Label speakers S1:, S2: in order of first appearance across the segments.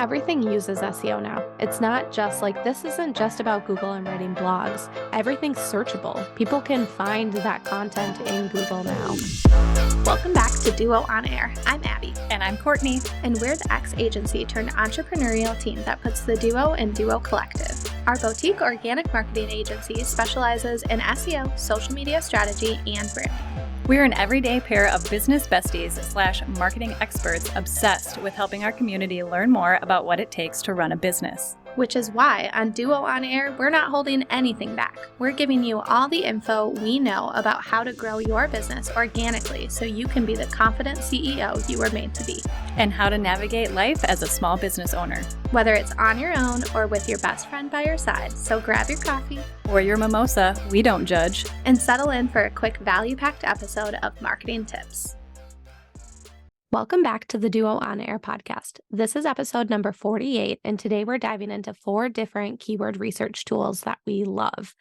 S1: Everything uses SEO now. It's not just like, this isn't just about Google and writing blogs. Everything's searchable. People can find that content in Google now.
S2: Welcome back to Duo On Air. I'm Abby.
S3: And I'm Courtney.
S2: And we're the ex-agency turned entrepreneurial team that puts the Duo in Duo Collective. Our boutique organic marketing agency specializes in SEO, social media strategy, and branding.
S3: We're an everyday pair of business besties / marketing experts obsessed with helping our community learn more about what it takes to run a business.
S2: Which is why on Duo On Air, we're not holding anything back. We're giving you all the info we know about how to grow your business organically so you can be the confident CEO you were made to be.
S3: And how to navigate life as a small business owner.
S2: Whether it's on your own or with your best friend by your side, so grab your coffee
S3: or your mimosa, we don't judge,
S2: and settle in for a quick value-packed episode of Marketing Tips.
S1: Welcome back to the Duo On Air podcast. This is episode number 48, and today we're diving into 4 different keyword research tools that we love.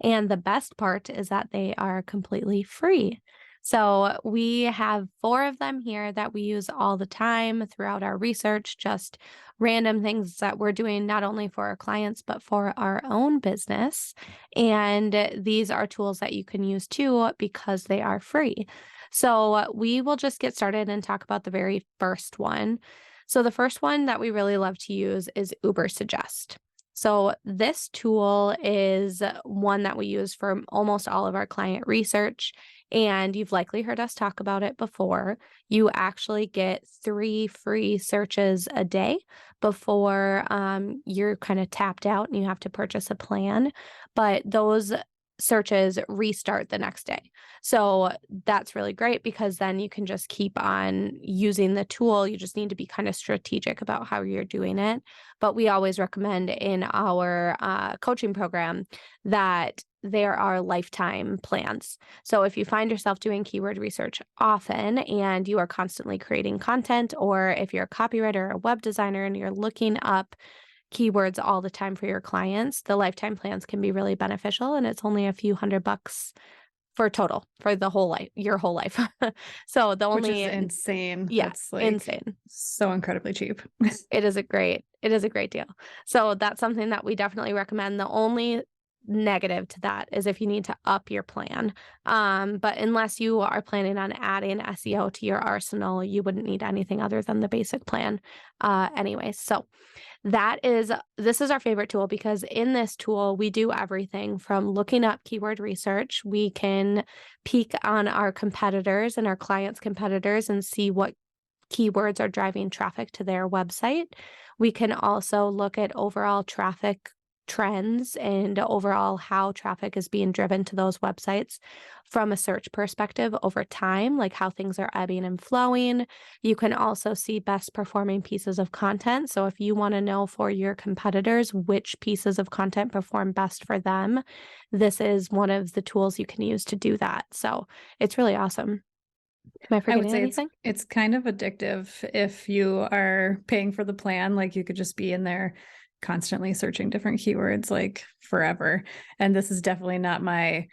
S1: And the best part is that they are completely free. So we have 4 of them here that we use all the time throughout our research, just random things that we're doing not only for our clients, but for our own business. And these are tools that you can use too because they are free. So we will just get started and talk about the very first one. So the first one that we really love to use is Ubersuggest. So this tool is one that we use for almost all of our client research, and you've likely heard us talk about it before. You actually get 3 free searches a day before you're kind of tapped out and you have to purchase a plan, but those searches restart the next day. So that's really great because then you can just keep on using the tool. You just need to be kind of strategic about how you're doing it. But we always recommend in our coaching program that there are lifetime plans. So if you find yourself doing keyword research often and you are constantly creating content, or if you're a copywriter or a web designer and you're looking up keywords all the time for your clients, the lifetime plans can be really beneficial, and it's only a few $100 for total for the whole life, your whole life. So the only,
S3: which is insane.
S1: Yeah,
S3: that's like
S1: insane.
S3: So incredibly cheap.
S1: It is a great deal. So that's something that we definitely recommend. The only negative to that is if you need to up your plan. But unless you are planning on adding SEO to your arsenal, you wouldn't need anything other than the basic plan. Anyways, so this is our favorite tool because in this tool, we do everything from looking up keyword research. We can peek on our competitors and our clients' competitors and see what keywords are driving traffic to their website. We can also look at overall traffic trends and overall how traffic is being driven to those websites from a search perspective over time, like how things are ebbing and flowing. You can also see best performing pieces of content. So if you want to know for your competitors which pieces of content perform best for them, this is one of the tools you can use to do that. So it's really awesome. Am I forgetting
S3: would say
S1: anything?
S3: It's kind of addictive if you are paying for the plan. Like you could just be in there constantly searching different keywords like forever. And this is definitely not my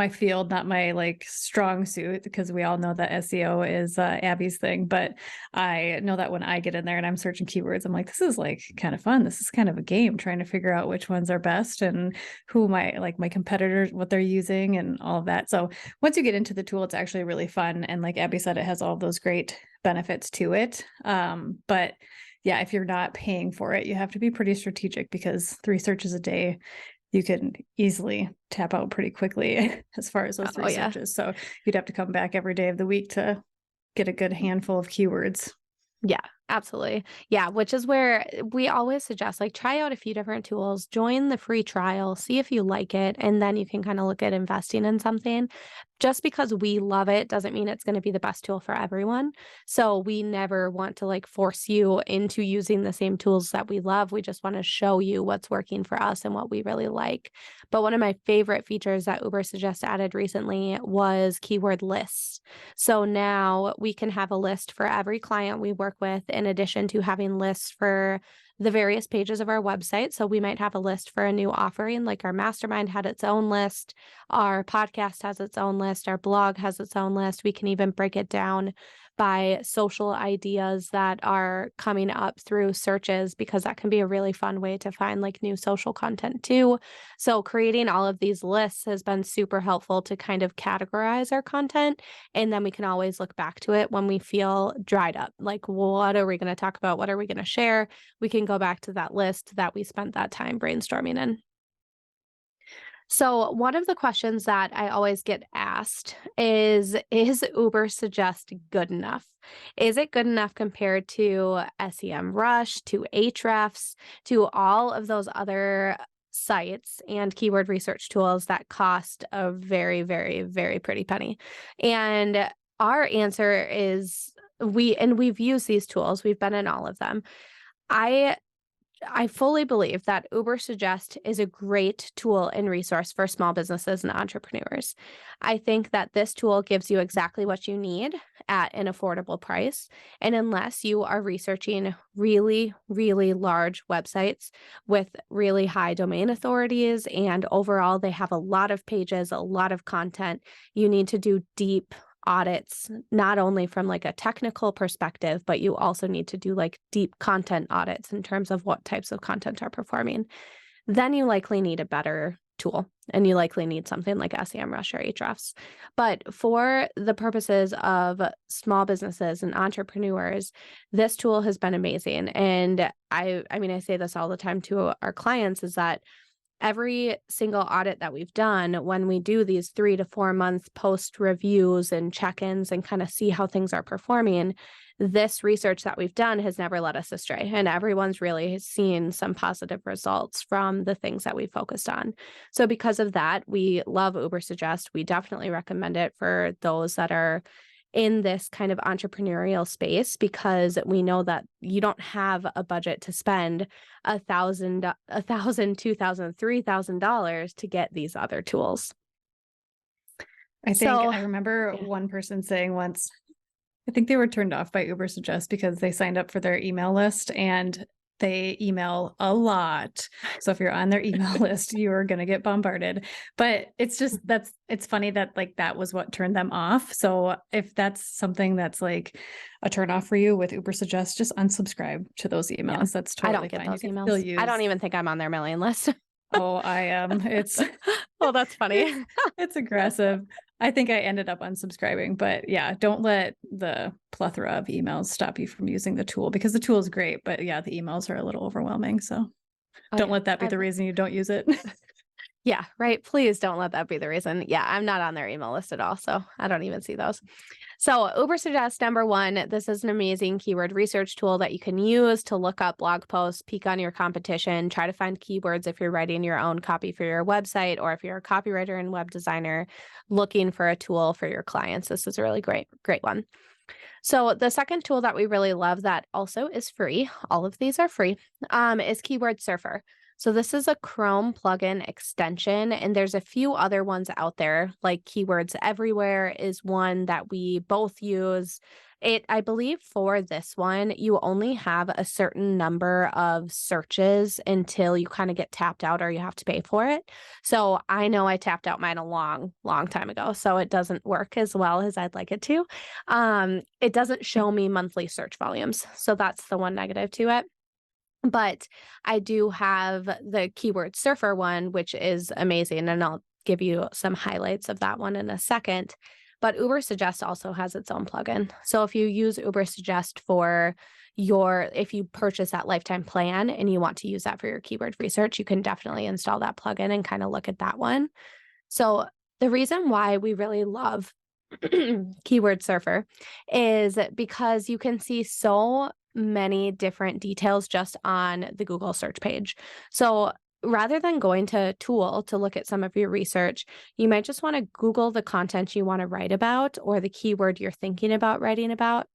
S3: field, not my like strong suit, because we all know that SEO is Abby's thing. But I know that when I get in there and I'm searching keywords, I'm like, this is like kind of fun. This is kind of a game trying to figure out which ones are best and who my competitors, what they're using and all of that. So once you get into the tool, it's actually really fun. And like Abby said, it has all those great benefits to it. But yeah, if you're not paying for it, you have to be pretty strategic because 3 searches a day, you can easily tap out pretty quickly as far as those 3 searches. So you'd have to come back every day of the week to get a good handful of keywords.
S1: Yeah, absolutely. Yeah, which is where we always suggest, like, try out a few different tools, join the free trial, see if you like it, and then you can kind of look at investing in something. Just because we love it doesn't mean it's going to be the best tool for everyone. So we never want to like force you into using the same tools that we love. We just want to show you what's working for us and what we really like. But one of my favorite features that Ubersuggest added recently was keyword lists. So now we can have a list for every client we work with, in addition to having lists for the various pages of our website. So we might have a list for a new offering, like our mastermind had its own list, our podcast has its own list, our blog has its own list. We can even break it down by social ideas that are coming up through searches, because that can be a really fun way to find like new social content too. So creating all of these lists has been super helpful to kind of categorize our content. And then we can always look back to it when we feel dried up. Like, what are we going to talk about? What are we going to share? We can go back to that list that we spent that time brainstorming in. So, one of the questions that I always get asked is Uber Suggest good enough? Is it good enough compared to SEMrush, to Ahrefs, to all of those other sites and keyword research tools that cost a very, very, very pretty penny? And our answer is we've used these tools, we've been in all of them. I I fully believe that Uber Suggest is a great tool and resource for small businesses and entrepreneurs. I think that this tool gives you exactly what you need at an affordable price. And unless you are researching really, really large websites with really high domain authorities, and overall they have a lot of pages, a lot of content, you need to do deep audits, not only from like a technical perspective, but you also need to do like deep content audits in terms of what types of content are performing. Then you likely need a better tool, and you likely need something like SEMrush or Ahrefs. But for the purposes of small businesses and entrepreneurs, this tool has been amazing. And I mean, I say this all the time to our clients, is that every single audit that we've done, when we do these 3 to 4 month post reviews and check-ins and kind of see how things are performing, this research that we've done has never led us astray. And everyone's really seen some positive results from the things that we focused on. So because of that, we love Uber Suggest. We definitely recommend it for those that are in this kind of entrepreneurial space, because we know that you don't have a budget to spend $1,000, $2,000, $3,000 to get these other tools.
S3: I think
S1: So,
S3: I remember
S1: yeah.
S3: one person saying once, I think they were turned off by Uber Suggest because they signed up for their email list and they email a lot. So if you're on their email list, you are going to get bombarded. But it's just, it's funny that like that was what turned them off. So if that's something that's like a turn off for you with Uber Suggest, just unsubscribe to those emails.
S1: Yeah.
S3: That's
S1: I
S3: totally
S1: don't get
S3: fine.
S1: those
S3: You can still
S1: emails. I don't even think I'm on their mailing list.
S3: Oh, I am. It's
S1: Oh, that's funny.
S3: it's aggressive. I think I ended up unsubscribing, but yeah, don't let the plethora of emails stop you from using the tool, because the tool is great, but yeah, the emails are a little overwhelming. So
S1: Oh,
S3: don't
S1: yeah.
S3: let that be the reason you don't use it.
S1: Yeah, right. Please don't let that be the reason. Yeah, I'm not on their email list at all, so I don't even see those. So, Uber Suggest number one, this is an amazing keyword research tool that you can use to look up blog posts, peek on your competition, try to find keywords if you're writing your own copy for your website, or if you're a copywriter and web designer looking for a tool for your clients. This is a really great one. So, the second tool that we really love that also is free, all of these are free, is Keyword Surfer. So this is a Chrome plugin extension, and there's a few other ones out there, like Keywords Everywhere is one that we both use. I believe for this one, you only have a certain number of searches until you kind of get tapped out or you have to pay for it. So I know I tapped out mine a long, long time ago, so it doesn't work as well as I'd like it to. It doesn't show me monthly search volumes, so that's the one negative to it. But I do have the Keyword Surfer one, which is amazing, and I'll give you some highlights of that one in a second. But Uber Suggest also has its own plugin. So if you use Uber Suggest if you purchase that lifetime plan and you want to use that for your keyword research, you can definitely install that plugin and kind of look at that one. So the reason why we really love Keyword Surfer is because you can see so many different details just on the Google search page. So rather than going to Tool to look at some of your research, you might just want to Google the content you want to write about, or the keyword you're thinking about writing about,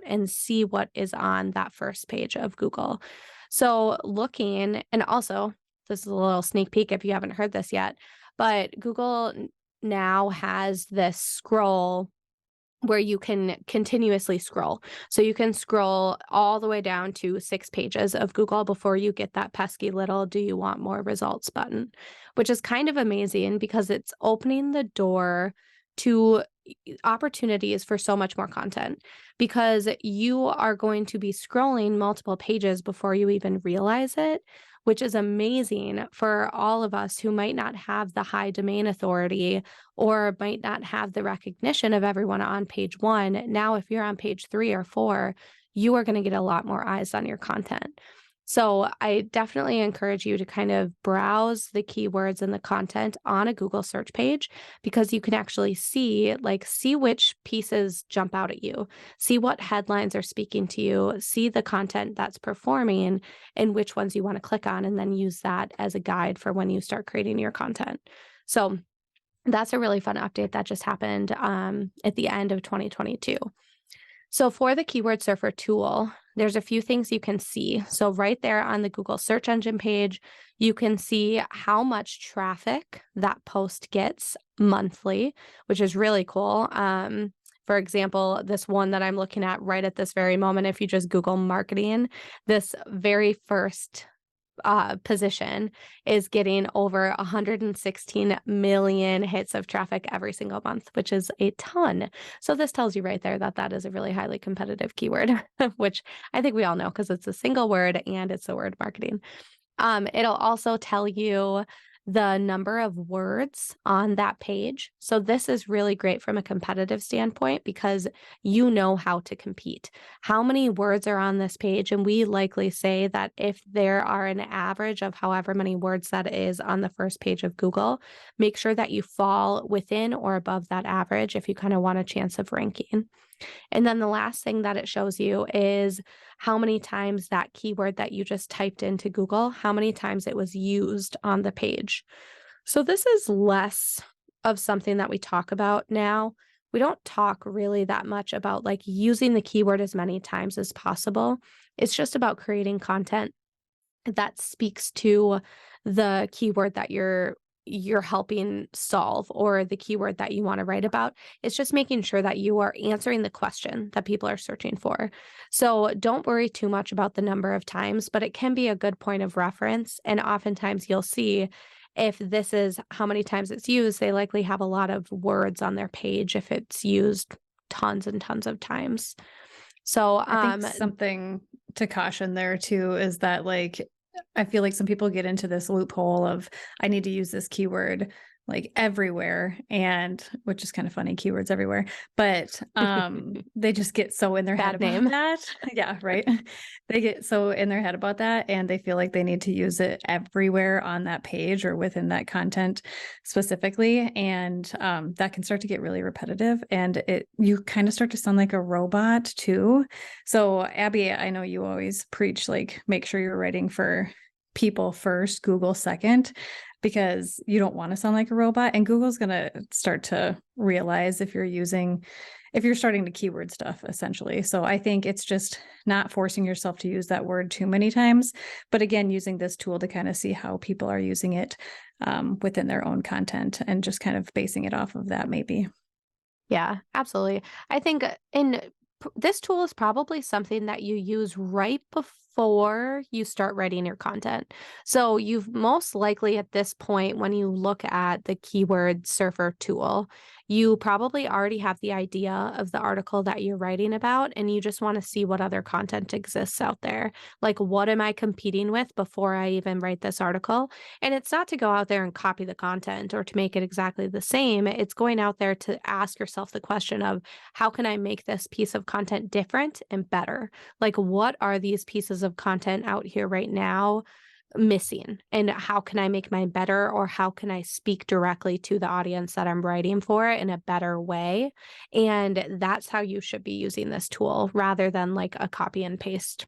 S1: and see what is on that first page of Google. So and also, this is a little sneak peek if you haven't heard this yet, but Google now has this scroll where you can continuously scroll. So you can scroll all the way down to 6 pages of Google before you get that pesky little "do you want more results" button, which is kind of amazing because it's opening the door to opportunities for so much more content because you are going to be scrolling multiple pages before you even realize it, which is amazing for all of us who might not have the high domain authority or might not have the recognition of everyone on page one. Now, if you're on page 3 or 4, you are going to get a lot more eyes on your content. So I definitely encourage you to kind of browse the keywords and the content on a Google search page because you can actually see which pieces jump out at you, see what headlines are speaking to you, see the content that's performing and which ones you want to click on, and then use that as a guide for when you start creating your content. So that's a really fun update that just happened at the end of 2022. So for the Keyword Surfer tool, there's a few things you can see. So right there on the Google search engine page, you can see how much traffic that post gets monthly, which is really cool. For example, this one that I'm looking at right at this very moment, if you just Google marketing, this very first position is getting over 116 million hits of traffic every single month, which is a ton. So this tells you right there that that is a really highly competitive keyword, which I think we all know because it's a single word and it's the word marketing. It'll also tell you the number of words on that page. So this is really great from a competitive standpoint because you know how to compete. How many words are on this page? And we likely say that if there are an average of however many words that is on the first page of Google, make sure that you fall within or above that average if you kind of want a chance of ranking. And then the last thing that it shows you is how many times that keyword that you just typed into Google, how many times it was used on the page. So this is less of something that we talk about now. We don't talk really that much about like using the keyword as many times as possible. It's just about creating content that speaks to the keyword that you're helping solve or the keyword that you want to write about. It's just making sure that you are answering the question that people are searching for. So don't worry too much about the number of times, but it can be a good point of reference. And oftentimes you'll see if this is how many times it's used, they likely have a lot of words on their page if it's used tons and tons of times. So
S3: I think something to caution there too is that like I feel like some people get into this loophole of I need to use this keyword like everywhere, and which is kind of funny, keywords everywhere, but they just get so in their head
S1: Bad
S3: about
S1: name.
S3: that. Yeah, right. They get so in their head about that and they feel like they need to use it everywhere on that page or within that content specifically, and that can start to get really repetitive and you kind of start to sound like a robot too. So Abby, I know you always preach like make sure you're writing for people first, Google second, because you don't want to sound like a robot. And Google's going to start to realize if you're starting to keyword stuff, essentially. So I think it's just not forcing yourself to use that word too many times, but again, using this tool to kind of see how people are using it within their own content and just kind of basing it off of that maybe.
S1: Yeah, absolutely. I think this tool is probably something that you use right before you start writing your content. So you've most likely at this point, when you look at the Keyword Surfer tool, you probably already have the idea of the article that you're writing about, and you just want to see what other content exists out there. Like, what am I competing with before I even write this article? And it's not to go out there and copy the content or to make it exactly the same. It's going out there to ask yourself the question of, how can I make this piece of content different and better? Like, what are these pieces of content out here right now missing? And how can I make mine better? Or how can I speak directly to the audience that I'm writing for in a better way? And that's how you should be using this tool rather than like a copy and paste.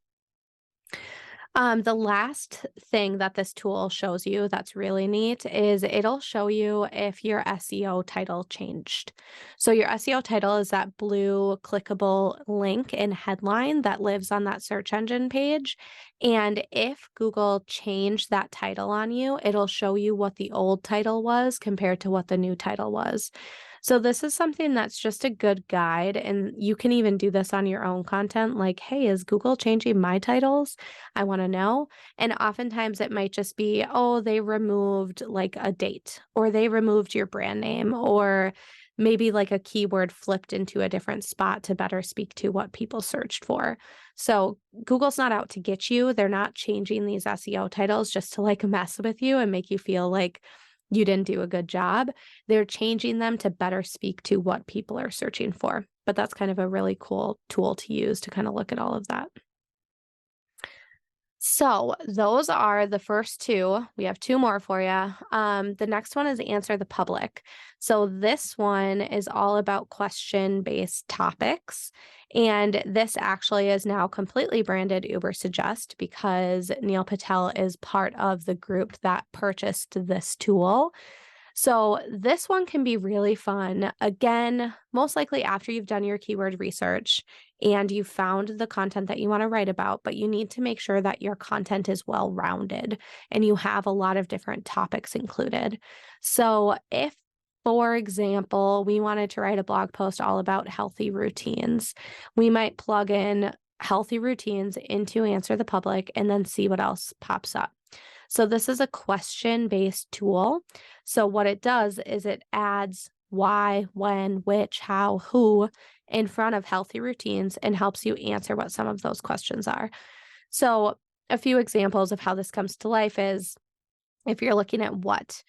S1: The last thing that this tool shows you that's really neat is it'll show you if your SEO title changed. So your SEO title is that blue clickable link and headline that lives on that search engine page. And if Google changed that title on you, it'll show you what the old title was compared to what the new title was. So this is something that's just a good guide, and you can even do this on your own content. Like, hey, is Google changing my titles? I want to know. And oftentimes it might just be, oh, they removed like a date, or they removed your brand name, or maybe like a keyword flipped into a different spot to better speak to what people searched for. So Google's not out to get you. They're not changing these SEO titles just to like mess with you and make you feel like you didn't do a good job. They're changing them to better speak to what people are searching for. But that's kind of a really cool tool to use to kind of look at all of that. So those are the first two. We have two more for you. The next one is Answer the Public. So this one is all about question-based topics. And this actually is now completely branded Uber Suggest because Neil Patel is part of the group that purchased this tool. So this one can be really fun. Again, most likely after you've done your keyword research and you found the content that you want to write about, but you need to make sure that your content is well-rounded and you have a lot of different topics included. So if, for example, we wanted to write a blog post all about healthy routines, we might plug in healthy routines into Answer the Public and then see what else pops up. So this is a question-based tool. So what it does is it adds why, when, which, how, who in front of healthy routines and helps you answer what some of those questions are. So a few examples of how this comes to life is if you're looking at what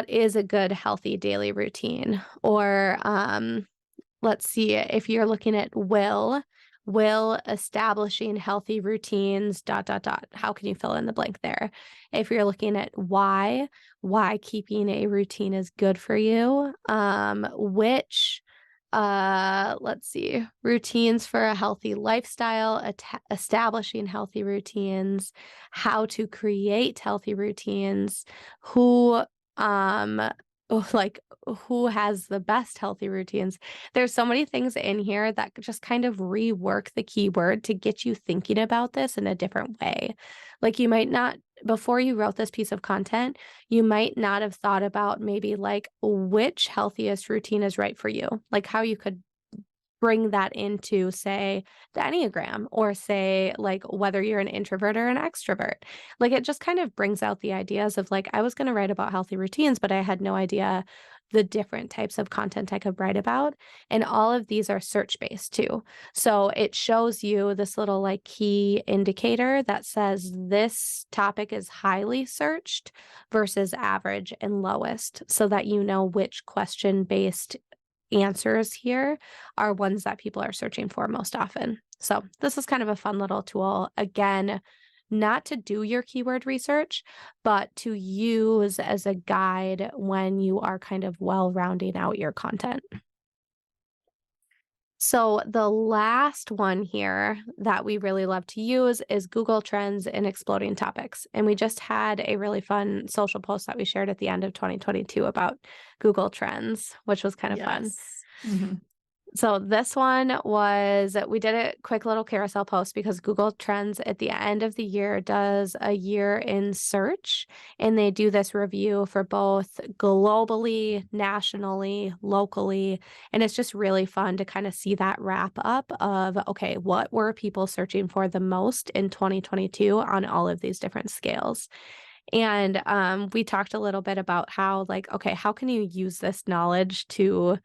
S1: is a good healthy daily routine? Or let's see, if you're looking at will establishing healthy routines, dot, dot, dot. How can you fill in the blank there? If you're looking at why keeping a routine is good for you, which, let's see, routines for a healthy lifestyle, establishing healthy routines, how to create healthy routines, who, like who has the best healthy routines. There's so many things in here that just kind of rework the keyword to get you thinking about this in a different way. Like you might not, before you wrote this piece of content, you might not have thought about maybe like which healthiest routine is right for you, like how you could bring that into, say, the Enneagram, or say, like, whether you're an introvert or an extrovert. Like, it just kind of brings out the ideas of, like, I was going to write about healthy routines, but I had no idea the different types of content I could write about. And all of these are search-based too. So it shows you this little, like, key indicator that says this topic is highly searched versus average and lowest, so that you know which question-based answers here are ones that people are searching for most often. So this is kind of a fun little tool. Again, not to do your keyword research, but to use as a guide when you are kind of rounding out your content. So the last one here that we really love to use is Google Trends and Exploding Topics. And we just had a really fun social post that we shared at the end of 2022 about Google Trends, which was kind of fun.
S3: Mm-hmm.
S1: So this one was, we did a quick little carousel post because Google Trends at the end of the year does a year in search, and they do this review for both globally, nationally, locally, and it's just really fun to kind of see that wrap up of, okay, what were people searching for the most in 2022 on all of these different scales. And we talked a little bit about how, like, okay, how can you use this knowledge to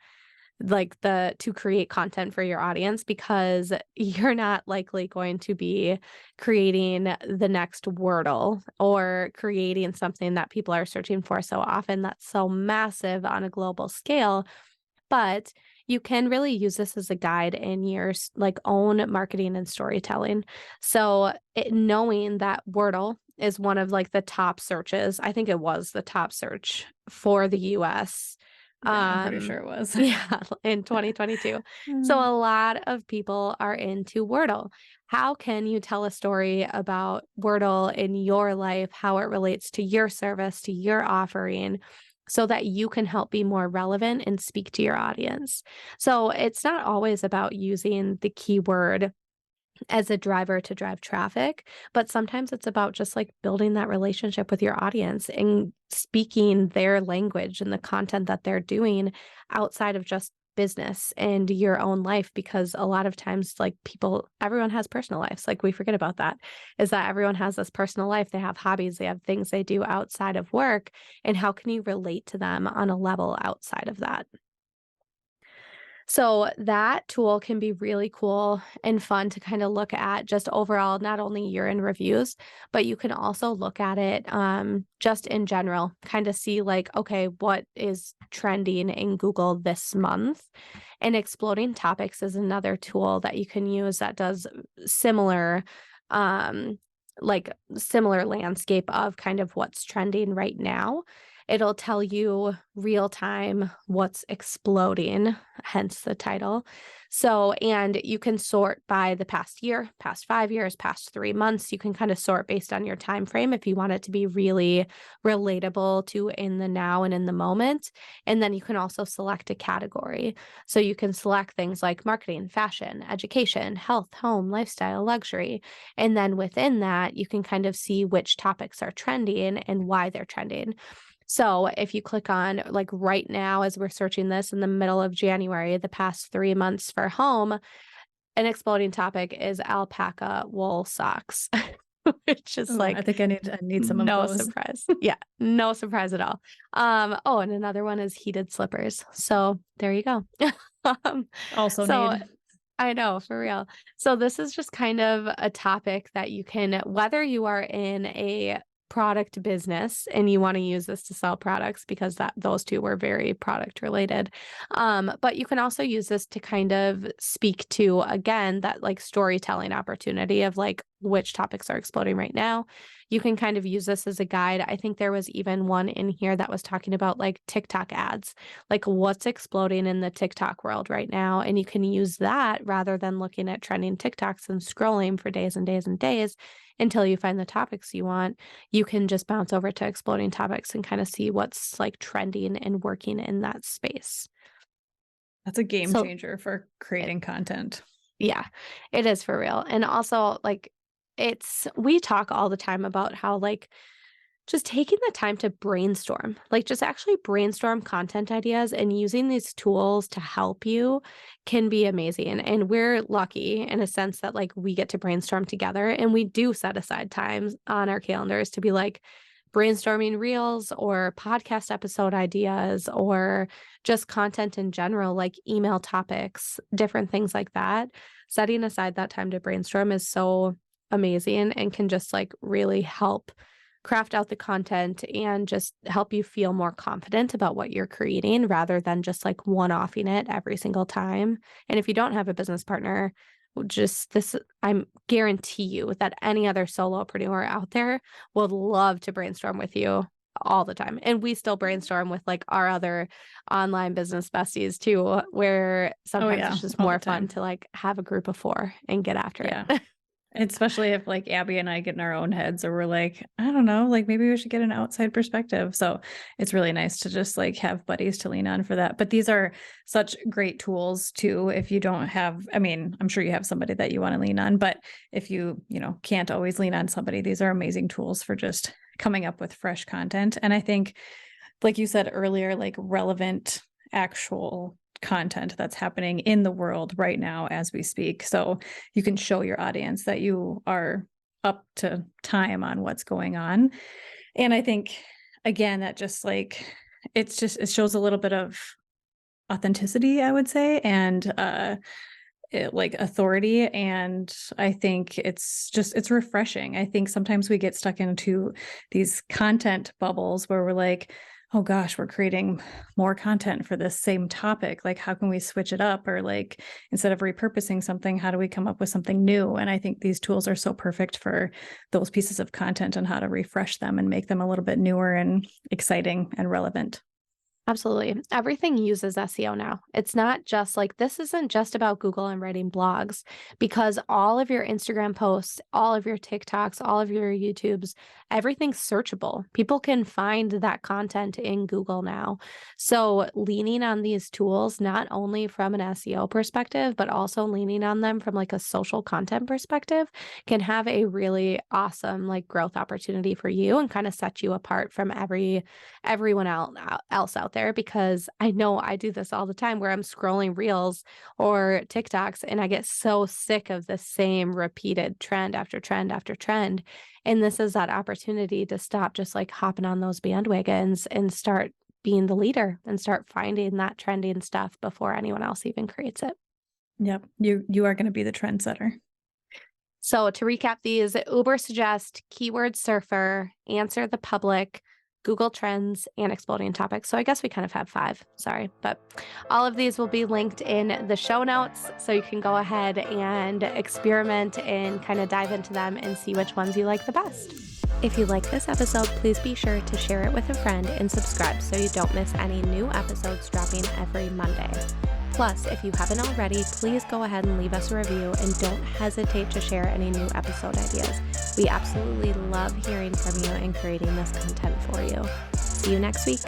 S1: to create content for your audience, because you're not likely going to be creating the next Wordle or creating something that people are searching for so often that's so massive on a global scale. But you can really use this as a guide in your like own marketing and storytelling. So knowing that Wordle is one of like the top searches, I think it was the top search for the US.
S3: Yeah, I'm pretty sure it was.
S1: Yeah, in 2022. So a lot of people are into Wordle. How can you tell a story about Wordle in your life, how it relates to your service, to your offering, so that you can help be more relevant and speak to your audience? So it's not always about using the keyword as a driver to drive traffic, but sometimes it's about just like building that relationship with your audience and speaking their language and the content that they're doing outside of just business and your own life. Because a lot of times, like, everyone has personal lives. Like, we forget about that, is that everyone has this personal life. They have hobbies, they have things they do outside of work. And how can you relate to them on a level outside of that? So that tool can be really cool and fun to kind of look at just overall, not only year-end reviews, but you can also look at it just in general, kind of see like, okay, what is trending in Google this month? And Exploding Topics is another tool that you can use that does similar, um, similar landscape of kind of what's trending right now. It'll tell you real time what's exploding, hence the title. So, and you can sort by the past year, past 5 years, past 3 months. You can kind of sort based on your time frame if you want it to be really relatable to in the now and in the moment. And then you can also select a category. So you can select things like marketing, fashion, education, health, home, lifestyle, luxury. And then within that, you can kind of see which topics are trending and why they're trending. So if you click on like right now, as we're searching this in the middle of January, the past 3 months for home, an exploding topic is alpaca wool socks, which is
S3: Oh, I
S1: like
S3: think I need some of
S1: no
S3: those.
S1: surprise. Yeah, no surprise at all. Oh, and another one is heated slippers. So there you go. Um,
S3: Also
S1: so
S3: need.
S1: I know, for real. So this is just kind of a topic that you can, whether you are in a product business and you want to use this to sell products because that those two were very product related. But you can also use this to kind of speak to again that like storytelling opportunity of like which topics are exploding right now. You can kind of use this as a guide. I think there was even one in here that was talking about like TikTok ads, like what's exploding in the TikTok world right now. And you can use that rather than looking at trending TikToks and scrolling for days and days and days until you find the topics you want. You can just bounce over to Exploding Topics and kind of see what's like trending and working in that space.
S3: That's a game
S1: So,
S3: changer for
S1: it,
S3: creating content.
S1: yeah, it is for real. And also, like, we talk all the time about how, like, just taking the time to brainstorm, like just actually brainstorm content ideas and using these tools to help you can be amazing. And we're lucky in a sense that like we get to brainstorm together and we do set aside times on our calendars to be like brainstorming reels or podcast episode ideas or just content in general, like email topics, different things like that. Setting aside that time to brainstorm is so amazing and can just like really help craft out the content and just help you feel more confident about what you're creating rather than just like one-offing it every single time. And if you don't have a business partner, just this, I'm guarantee you that any other solopreneur out there would love to brainstorm with you all the time. And we still brainstorm with like our other online business besties too, where
S3: Oh
S1: sometimes
S3: yeah,
S1: it's just
S3: all the
S1: more fun
S3: time.
S1: to like have a group of 4 and get after
S3: Yeah.
S1: it.
S3: Especially if like Abby and I get in our own heads or we're like, I don't know, like maybe we should get an outside perspective. So it's really nice to just like have buddies to lean on for that. But these are such great tools too. If you don't have, I mean, I'm sure you have somebody that you want to lean on, but if you can't always lean on somebody, these are amazing tools for just coming up with fresh content. And I think, like you said earlier, like relevant actual content that's happening in the world right now as we speak. So you can show your audience that you are up to time on what's going on. And I think, again, that just like, it shows a little bit of authenticity, I would say, and like authority. And I think it's refreshing. I think sometimes we get stuck into these content bubbles where we're like, oh gosh, we're creating more content for this same topic. Like, how can we switch it up? Or like, instead of repurposing something, how do we come up with something new? And I think these tools are so perfect for those pieces of content and how to refresh them and make them a little bit newer and exciting and relevant.
S1: Absolutely. Everything uses SEO now. It's not just like this isn't just about Google and writing blogs because all of your Instagram posts, all of your TikToks, all of your YouTubes, everything's searchable. People can find that content in Google now. So, leaning on these tools, not only from an SEO perspective, but also leaning on them from like a social content perspective, can have a really awesome like growth opportunity for you and kind of set you apart from everyone else out there because I know I do this all the time where I'm scrolling reels or TikToks and I get so sick of the same repeated trend after trend after trend. And this is that opportunity to stop just like hopping on those bandwagons and start being the leader and start finding that trending stuff before anyone else even creates it.
S3: Yep. You are going to be the trendsetter.
S1: So to recap these, Ubersuggest, Keyword Surfer, Answer the Public, Google Trends, and Exploding Topics. So I guess we kind of have 5, sorry, but all of these will be linked in the show notes. So you can go ahead and experiment and kind of dive into them and see which ones you like the best. If you like this episode, please be sure to share it with a friend and subscribe so you don't miss any new episodes dropping every Monday. Plus, if you haven't already, please go ahead and leave us a review and don't hesitate to share any new episode ideas. We absolutely love hearing from you and creating this content for you. See you next week.